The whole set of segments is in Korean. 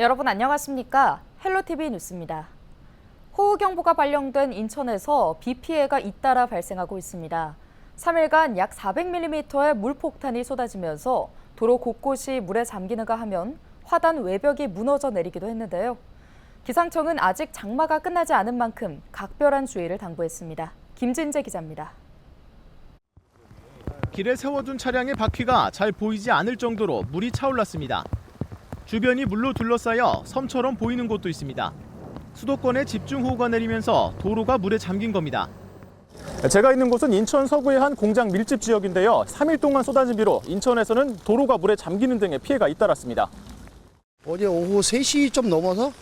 여러분 안녕하십니까? 헬로티비 뉴스입니다. 호우경보가 발령된 인천에서 비 피해가 잇따라 발생하고 있습니다. 3일간 약 400mm의 물폭탄이 쏟아지면서 도로 곳곳이 물에 잠기는가 하면 화단 외벽이 무너져 내리기도 했는데요. 기상청은 아직 장마가 끝나지 않은 만큼 각별한 주의를 당부했습니다. 김진재 기자입니다. 길에 세워둔 차량의 바퀴가 잘 보이지 않을 정도로 물이 차올랐습니다. 주변이 물로 둘러싸여 섬처럼 보이는 곳도 있습니다. 수도권에 집중호우가 내리면서 도로가 물에 잠긴 겁니다. 제가 있는 곳은 인천 서구의 한 공장 밀집 지역인데요. 3일 동안 쏟아진 비로 인천에서는 도로가 물에 잠기는 등의 피해가 잇따랐습니다. 어제 오후 3시 좀 넘어서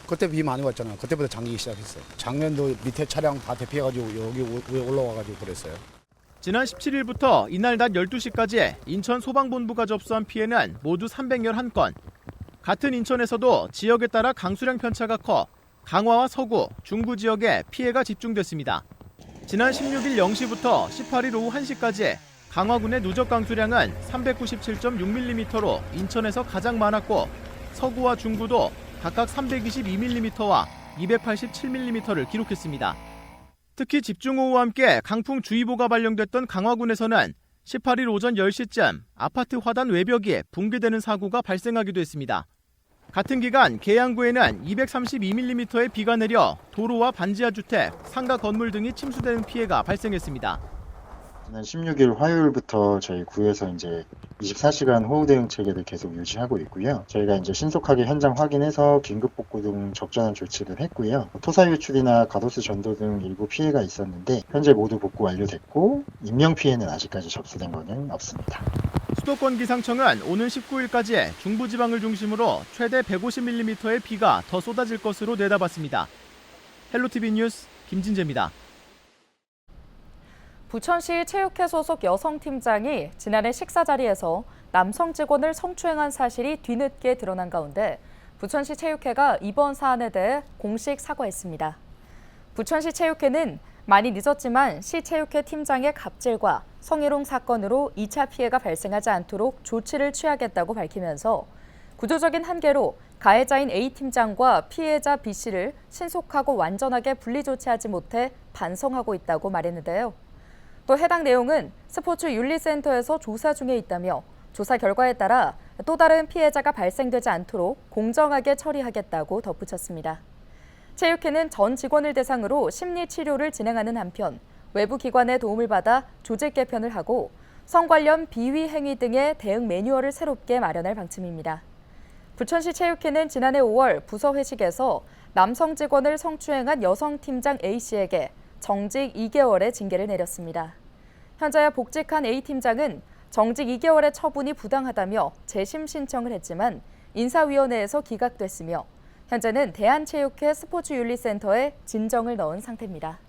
그때 비 많이 왔잖아요. 그때부터 잠기기 시작했어요. 장면도 밑에 차량 다 대피해가지고 여기 위에 올라와가지고 그랬어요. 지난 17일부터 이날 낮 12시까지 인천 소방본부가 접수한 피해는 모두 311건. 같은 인천에서도 지역에 따라 강수량 편차가 커 강화와 서구, 중구 지역에 피해가 집중됐습니다. 지난 16일 0시부터 18일 오후 1시까지 강화군의 누적 강수량은 397.6mm로 인천에서 가장 많았고 서구와 중구도 각각 322mm와 287mm를 기록했습니다. 특히 집중호우와 함께 강풍주의보가 발령됐던 강화군에서는 18일 오전 10시쯤 아파트 화단 외벽이 붕괴되는 사고가 발생하기도 했습니다. 같은 기간 계양구에는 232mm의 비가 내려 도로와 반지하 주택, 상가 건물 등이 침수되는 피해가 발생했습니다. 지난 16일 화요일부터 저희 구에서 이제 24시간 호우 대응 체계를 계속 유지하고 있고요. 저희가 이제 신속하게 현장 확인해서 긴급 복구 등 적절한 조치를 했고요. 토사 유출이나 가로수 전도 등 일부 피해가 있었는데 현재 모두 복구 완료됐고 인명 피해는 아직까지 접수된 것은 없습니다. 수도권 기상청은 오는 19일까지 중부지방을 중심으로 최대 150mm의 비가 더 쏟아질 것으로 내다봤습니다. 헬로티비 뉴스 김진재입니다. 부천시 체육회 소속 여성팀장이 지난해 식사 자리에서 남성 직원을 성추행한 사실이 뒤늦게 드러난 가운데 부천시 체육회가 이번 사안에 대해 공식 사과했습니다. 부천시 체육회는 많이 늦었지만 시 체육회 팀장의 갑질과 성희롱 사건으로 2차 피해가 발생하지 않도록 조치를 취하겠다고 밝히면서 구조적인 한계로 가해자인 A팀장과 피해자 B씨를 신속하고 완전하게 분리 조치하지 못해 반성하고 있다고 말했는데요. 또 해당 내용은 스포츠윤리센터에서 조사 중에 있다며 조사 결과에 따라 또 다른 피해자가 발생되지 않도록 공정하게 처리하겠다고 덧붙였습니다. 체육회는 전 직원을 대상으로 심리치료를 진행하는 한편 외부 기관의 도움을 받아 조직 개편을 하고 성 관련 비위 행위 등의 대응 매뉴얼을 새롭게 마련할 방침입니다. 부천시 체육회는 지난해 5월 부서 회식에서 남성 직원을 성추행한 여성 팀장 A씨에게 정직 2개월의 징계를 내렸습니다. 현재 복직한 A팀장은 정직 2개월의 처분이 부당하다며 재심 신청을 했지만 인사위원회에서 기각됐으며 현재는 대한체육회 스포츠윤리센터에 진정을 넣은 상태입니다.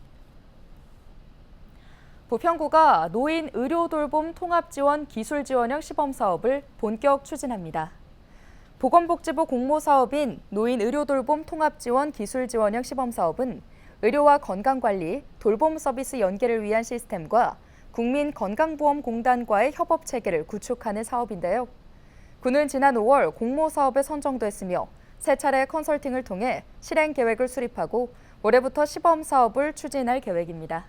부평구가 노인 의료돌봄 통합지원 기술지원형 시범사업을 본격 추진합니다. 보건복지부 공모사업인 노인 의료돌봄 통합지원 기술지원형 시범사업은 의료와 건강관리, 돌봄 서비스 연계를 위한 시스템과 국민건강보험공단과의 협업체계를 구축하는 사업인데요. 구는 지난 5월 공모사업에 선정됐으며 세 차례 컨설팅을 통해 실행 계획을 수립하고 올해부터 시범사업을 추진할 계획입니다.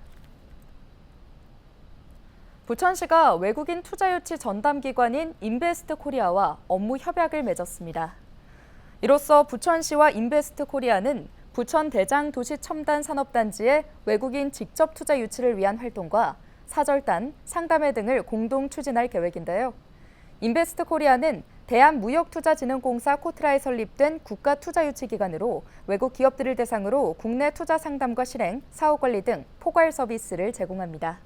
부천시가 외국인 투자유치 전담기관인 인베스트 코리아와 업무 협약을 맺었습니다. 이로써 부천시와 인베스트 코리아는 부천 대장도시첨단산업단지의 외국인 직접 투자 유치를 위한 활동과 사절단, 상담회 등을 공동 추진할 계획인데요. 인베스트 코리아는 대한무역투자진흥공사 코트라에 설립된 국가투자유치기관으로 외국 기업들을 대상으로 국내 투자 상담과 실행, 사후관리 등 포괄 서비스를 제공합니다.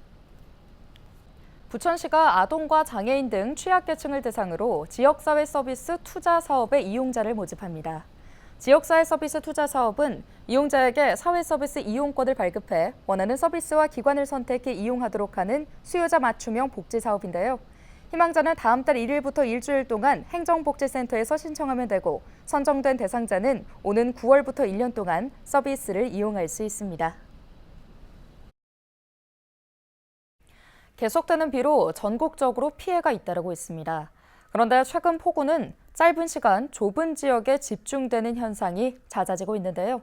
부천시가 아동과 장애인 등 취약계층을 대상으로 지역사회 서비스 투자 사업의 이용자를 모집합니다. 지역사회 서비스 투자 사업은 이용자에게 사회 서비스 이용권을 발급해 원하는 서비스와 기관을 선택해 이용하도록 하는 수요자 맞춤형 복지 사업인데요. 희망자는 다음 달 1일부터 일주일 동안 행정복지센터에서 신청하면 되고 선정된 대상자는 오는 9월부터 1년 동안 서비스를 이용할 수 있습니다. 계속되는 비로 전국적으로 피해가 잇따르고 있습니다. 그런데 최근 폭우는 짧은 시간 좁은 지역에 집중되는 현상이 잦아지고 있는데요.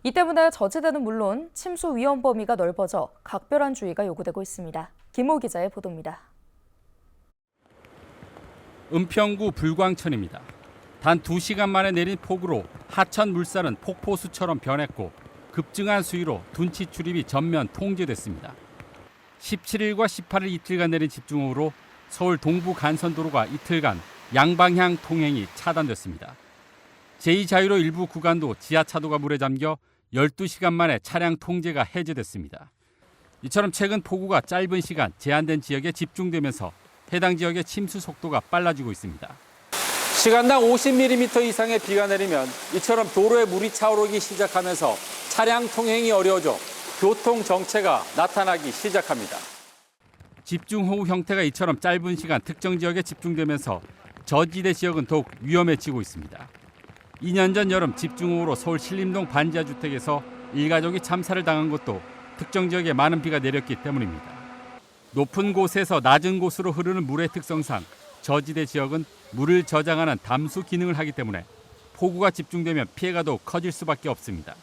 이 때문에 저지대는 물론 침수 위험 범위가 넓어져 각별한 주의가 요구되고 있습니다. 김호 기자의 보도입니다. 은평구 불광천입니다. 단 2시간 만에 내린 폭우로 하천 물살은 폭포수처럼 변했고 급증한 수위로 둔치 출입이 전면 통제됐습니다. 17일과 18일 이틀간 내린 집중호우로 서울 동부 간선도로가 이틀간 양방향 통행이 차단됐습니다. 제2자유로 일부 구간도 지하차도가 물에 잠겨 12시간 만에 차량 통제가 해제됐습니다. 이처럼 최근 폭우가 짧은 시간 제한된 지역에 집중되면서 해당 지역의 침수 속도가 빨라지고 있습니다. 시간당 50mm 이상의 비가 내리면 이처럼 도로에 물이 차오르기 시작하면서 차량 통행이 어려워져 교통 정체가 나타나기 시작합니다. 집중호우 형태가 이처럼 짧은 시간 특정 지역에 집중되면서 저지대 지역은 더욱 위험해지고 있습니다. 2년 전 여름 집중호우로 서울 신림동 반지하 주택에서 일가족이 참사를 당한 것도 특정 지역에 많은 비가 내렸기 때문입니다. 높은 곳에서 낮은 곳으로 흐르는 물의 특성상 저지대 지역은 물을 저장하는 담수 기능을 하기 때문에 폭우가 집중되면 피해가 더욱 커질 수밖에 없습니다.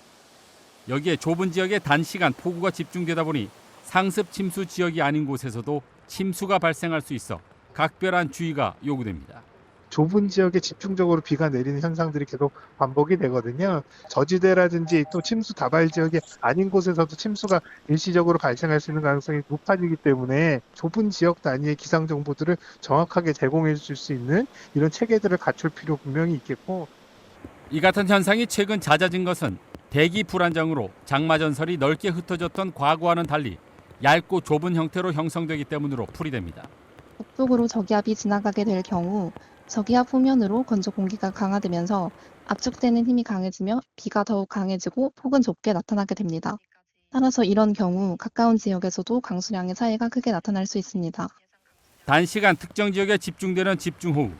여기에 좁은 지역에 단시간 폭우가 집중되다 보니 상습 침수 지역이 아닌 곳에서도 침수가 발생할 수 있어 각별한 주의가 요구됩니다. 좁은 지역에 집중적으로 비가 내리는 현상들이 계속 반복이 되거든요. 저지대라든지 또 침수 다발 지역이 아닌 곳에서도 침수가 일시적으로 발생할 수 있는 가능성이 높아지기 때문에 좁은 지역 단위의 기상 정보들을 정확하게 제공해 줄 수 있는 이런 체계들을 갖출 필요 분명히 있겠고, 이 같은 현상이 최근 잦아진 것은 대기 불안정으로 장마 전설이 넓게 흩어졌던 과거와는 달리 얇고 좁은 형태로 형성되기 때문으로 풀이됩니다. 북쪽으로 저기압이 지나가게 될 경우 저기압 후면으로 건조 공기가 강화되면서 압축되는 힘이 강해지며 비가 더욱 강해지고 폭은 좁게 나타나게 됩니다. 따라서 이런 경우 가까운 지역에서도 강수량의 차이가 크게 나타날 수 있습니다. 단시간 특정 지역에 집중되는 집중호우.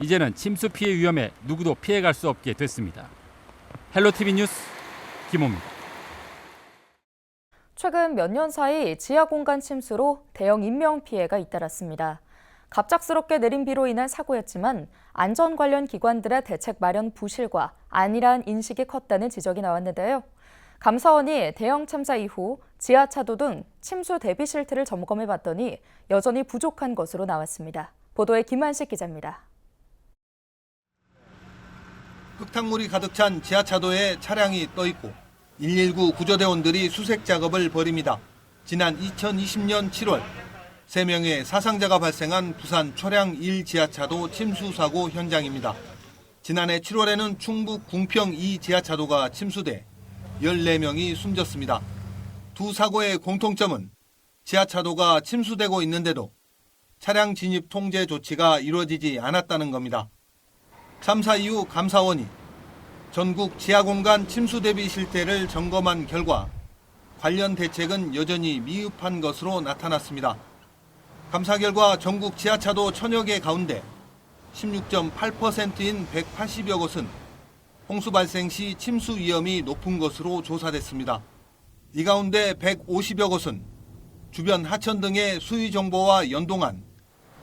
이제는 침수 피해 위험에 누구도 피해갈 수 없게 됐습니다. 헬로티비 뉴스 김호입니다. 최근 몇 년 사이 지하 공간 침수로 대형 인명 피해가 잇따랐습니다. 갑작스럽게 내린 비로 인한 사고였지만 안전 관련 기관들의 대책 마련 부실과 안일한 인식이 컸다는 지적이 나왔는데요. 감사원이 대형 참사 이후 지하차도 등 침수 대비 실태를 점검해봤더니 여전히 부족한 것으로 나왔습니다. 보도에 김한식 기자입니다. 흙탕물이 가득 찬 지하차도에 차량이 떠있고 119 구조대원들이 수색 작업을 벌입니다. 지난 2020년 7월 3명의 사상자가 발생한 부산 초량 1 지하차도 침수 사고 현장입니다. 지난해 7월에는 충북 궁평 2 지하차도가 침수돼 14명이 숨졌습니다. 두 사고의 공통점은 지하차도가 침수되고 있는데도 차량 진입 통제 조치가 이루어지지 않았다는 겁니다. 참사 이후 감사원이 전국 지하공간 침수 대비 실태를 점검한 결과 관련 대책은 여전히 미흡한 것으로 나타났습니다. 감사 결과 전국 지하차도 1000여 개 가운데 16.8%인 180여 곳은 홍수 발생 시 침수 위험이 높은 것으로 조사됐습니다. 이 가운데 150여 곳은 주변 하천 등의 수위 정보와 연동한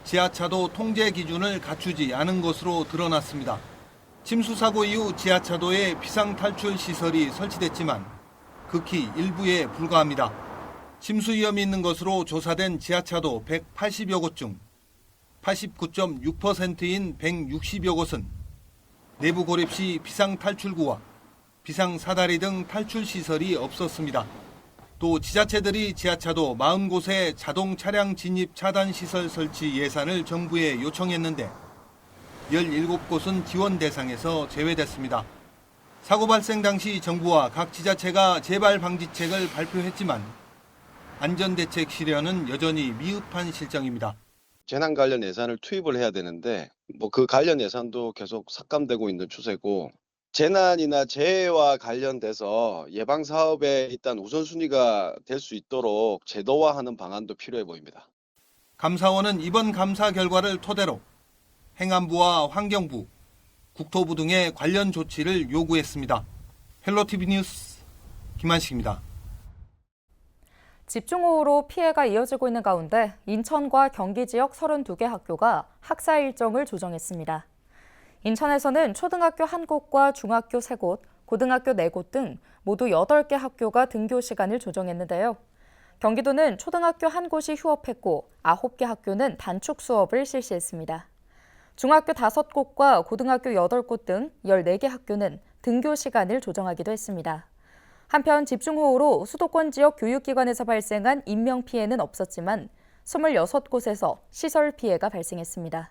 지하차도 통제 기준을 갖추지 않은 것으로 드러났습니다. 침수 사고 이후 지하차도에 비상탈출 시설이 설치됐지만 극히 일부에 불과합니다. 침수 위험이 있는 것으로 조사된 지하차도 180여 곳 중 89.6%인 160여 곳은 내부 고립 시 비상탈출구와 비상사다리 등 탈출 시설이 없었습니다. 또 지자체들이 지하차도 40곳에 자동 차량 진입 차단 시설 설치 예산을 정부에 요청했는데 17곳은 지원 대상에서 제외됐습니다. 사고 발생 당시 정부와 각 지자체가 재발 방지책을 발표했지만 안전대책 실현은 여전히 미흡한 실정입니다. 재난 관련 예산을 투입을 해야 되는데 그 관련 예산도 계속 삭감되고 있는 추세고, 재난이나 재해와 관련돼서 예방 사업에 일단 우선순위가 될 수 있도록 제도화하는 방안도 필요해 보입니다. 감사원은 이번 감사 결과를 토대로 행안부와 환경부, 국토부 등의 관련 조치를 요구했습니다. 헬로티비 뉴스 김한식입니다. 집중호우로 피해가 이어지고 있는 가운데 인천과 경기 지역 32개 학교가 학사 일정을 조정했습니다. 인천에서는 초등학교 1곳과 중학교 3곳, 고등학교 4곳 등 모두 8개 학교가 등교 시간을 조정했는데요. 경기도는 초등학교 1곳이 휴업했고 9개 학교는 단축 수업을 실시했습니다. 중학교 5곳과 고등학교 8곳 등 14개 학교는 등교 시간을 조정하기도 했습니다. 한편 집중호우로 수도권 지역 교육기관에서 발생한 인명피해는 없었지만 26곳에서 시설 피해가 발생했습니다.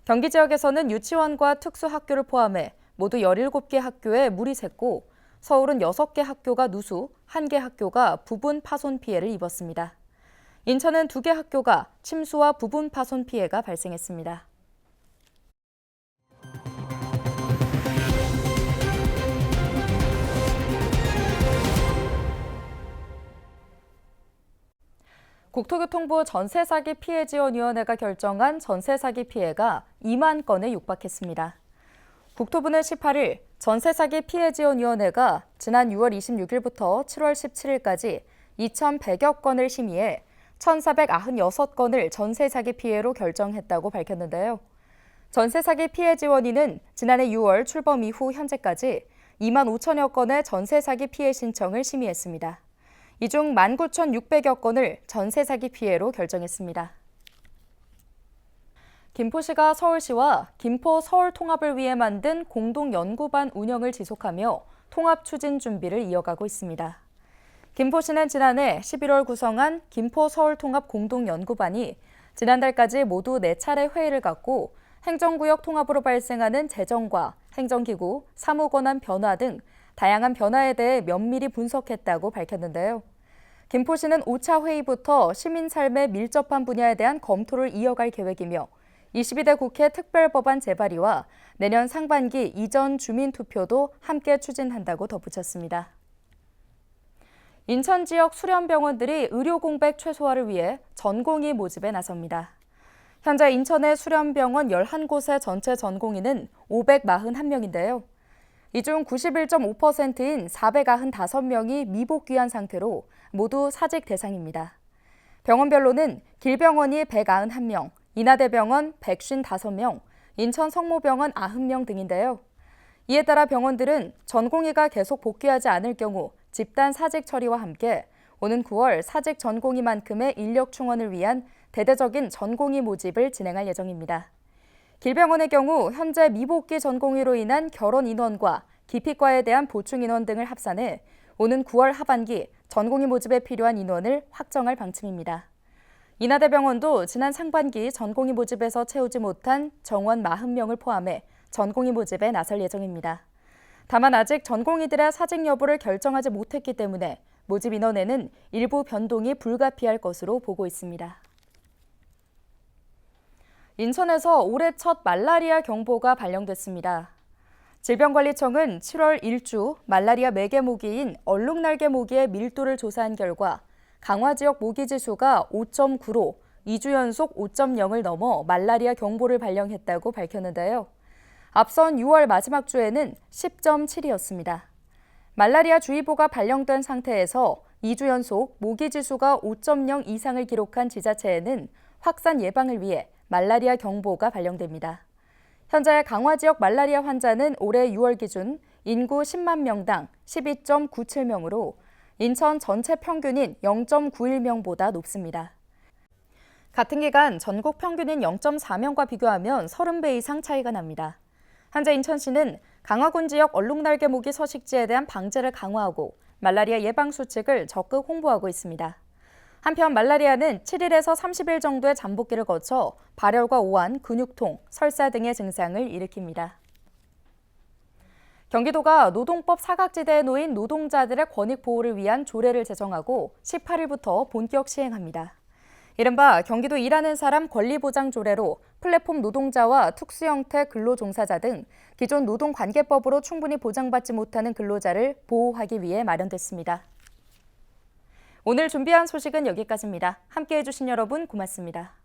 경기 지역에서는 유치원과 특수학교를 포함해 모두 17개 학교에 물이 샜고 서울은 6개 학교가 누수, 1개 학교가 부분 파손 피해를 입었습니다. 인천은 2개 학교가 침수와 부분 파손 피해가 발생했습니다. 국토교통부 전세사기 피해지원위원회가 결정한 전세사기 피해가 2만 건에 육박했습니다. 국토부는 18일 전세사기 피해지원위원회가 지난 6월 26일부터 7월 17일까지 2,100여 건을 심의해 1,496건을 전세사기 피해로 결정했다고 밝혔는데요. 전세사기 피해지원위는 지난해 6월 출범 이후 현재까지 2만 5천여 건의 전세사기 피해 신청을 심의했습니다. 이 중 19,600여 건을 전세사기 피해로 결정했습니다. 김포시가 서울시와 김포 서울 통합을 위해 만든 공동연구반 운영을 지속하며 통합 추진 준비를 이어가고 있습니다. 김포시는 지난해 11월 구성한 김포 서울 통합 공동연구반이 지난달까지 모두 4차례 회의를 갖고 행정구역 통합으로 발생하는 재정과 행정기구, 사무권한 변화 등 다양한 변화에 대해 면밀히 분석했다고 밝혔는데요. 김포시는 5차 회의부터 시민 삶에 밀접한 분야에 대한 검토를 이어갈 계획이며 22대 국회 특별법안 재발의와 내년 상반기 이전 주민투표도 함께 추진한다고 덧붙였습니다. 인천 지역 수련병원들이 의료 공백 최소화를 위해 전공의 모집에 나섭니다. 현재 인천의 수련병원 11곳의 전체 전공의는 541명인데요. 이 중 91.5%인 495명이 미복귀한 상태로 모두 사직 대상입니다. 병원별로는 길병원이 191명, 인하대병원 155명, 인천 성모병원 90명 등인데요. 이에 따라 병원들은 전공의가 계속 복귀하지 않을 경우 집단 사직 처리와 함께 오는 9월 사직 전공의만큼의 인력 충원을 위한 대대적인 전공의 모집을 진행할 예정입니다. 길병원의 경우 현재 미복귀 전공의로 인한 결원 인원과 기피과에 대한 보충 인원 등을 합산해 오는 9월 하반기 전공의 모집에 필요한 인원을 확정할 방침입니다. 인하대병원도 지난 상반기 전공의 모집에서 채우지 못한 정원 40명을 포함해 전공의 모집에 나설 예정입니다. 다만 아직 전공의들의 사직 여부를 결정하지 못했기 때문에 모집 인원에는 일부 변동이 불가피할 것으로 보고 있습니다. 인천에서 올해 첫 말라리아 경보가 발령됐습니다. 질병관리청은 7월 1주 말라리아 매개 모기인 얼룩날개 모기의 밀도를 조사한 결과 강화 지역 모기 지수가 5.9로 2주 연속 5.0을 넘어 말라리아 경보를 발령했다고 밝혔는데요. 앞선 6월 마지막 주에는 10.7이었습니다. 말라리아 주의보가 발령된 상태에서 2주 연속 모기 지수가 5.0 이상을 기록한 지자체에는 확산 예방을 위해 말라리아 경보가 발령됩니다. 현재 강화 지역 말라리아 환자는 올해 6월 기준 인구 10만 명당 12.97명으로 인천 전체 평균인 0.91명보다 높습니다. 같은 기간 전국 평균인 0.4명과 비교하면 30배 이상 차이가 납니다. 현재 인천시는 강화군 지역 얼룩날개 모기 서식지에 대한 방제를 강화하고 말라리아 예방 수칙을 적극 홍보하고 있습니다. 한편 말라리아는 7일에서 30일 정도의 잠복기를 거쳐 발열과 오한, 근육통, 설사 등의 증상을 일으킵니다. 경기도가 노동법 사각지대에 놓인 노동자들의 권익 보호를 위한 조례를 제정하고 18일부터 본격 시행합니다. 이른바 경기도 일하는 사람 권리보장 조례로 플랫폼 노동자와 특수형태 근로종사자 등 기존 노동관계법으로 충분히 보장받지 못하는 근로자를 보호하기 위해 마련됐습니다. 오늘 준비한 소식은 여기까지입니다. 함께해 주신 여러분 고맙습니다.